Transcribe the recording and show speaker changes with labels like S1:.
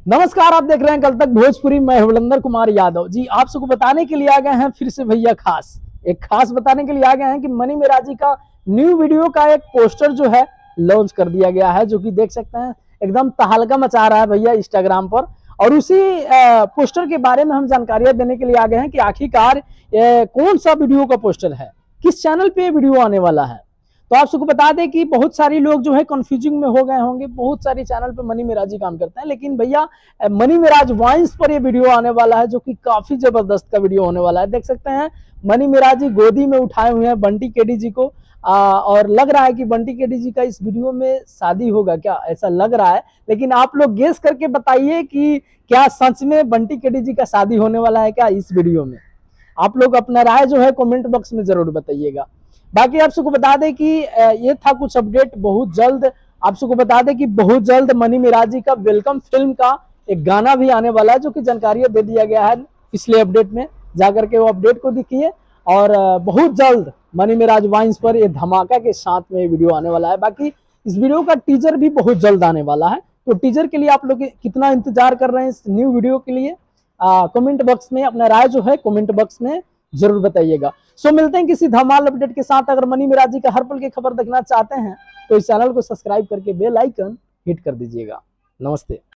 S1: नमस्कार, आप देख रहे हैं कल तक भोजपुरी। मैं हवलंदर कुमार यादव जी आप सबको बताने के लिए आ गए हैं फिर से भैया एक खास बताने के लिए आ गए हैं कि मनी मेराजी का न्यू वीडियो का एक पोस्टर जो है लॉन्च कर दिया गया है, जो कि देख सकते हैं एकदम तहलका मचा रहा है भैया इंस्टाग्राम पर। और उसी पोस्टर के बारे में हम जानकारियां देने के लिए आ गए हैं कि आखिरकार कौन सा वीडियो का पोस्टर है, किस चैनल पे वीडियो आने वाला है। तो आप सबको बता दें कि बहुत सारी लोग जो है कंफ्यूजिंग में हो गए होंगे। बहुत सारे चैनल पे मनी मेराजी काम करते हैं, लेकिन भैया मनी मेराज वाइन्स पर ये वीडियो आने वाला है, जो कि काफी जबरदस्त का वीडियो होने वाला है। देख सकते हैं मनी मेराजी गोदी में उठाए हुए हैं बंटी केडी जी को, और लग रहा है कि बंटी केडी जी का इस वीडियो में शादी होगा क्या, ऐसा लग रहा है। लेकिन आप लोग गेस करके बताइए कि क्या सच में बंटी केडी जी का शादी होने वाला है क्या इस वीडियो में। आप लोग अपना राय जो है कमेंट बॉक्स में जरूर बताइएगा। बाकी आप सबको बता दें कि ये था कुछ अपडेट। बहुत जल्द आप सबको बता दें कि बहुत जल्द मनी मेराजी का वेलकम फिल्म का एक गाना भी आने वाला है, जो कि जानकारी दे दिया गया है पिछले अपडेट में। जाकर के वो अपडेट को देखिए। और बहुत जल्द मनी मेराज वाइन्स पर ये धमाका के साथ में वीडियो आने वाला है। बाकी इस वीडियो का टीजर भी बहुत जल्द आने वाला है। तो टीजर के लिए आप लोग कितना इंतजार कर रहे हैं इस न्यू वीडियो के लिए, कमेंट बॉक्स में अपना राय जो है कमेंट बॉक्स में जरूर बताइएगा। सो मिलते हैं किसी धमाल अपडेट के साथ। अगर मनी मेराजी का हर पल की खबर देखना चाहते हैं तो इस चैनल को सब्सक्राइब करके बेल आइकन हिट कर दीजिएगा। नमस्ते।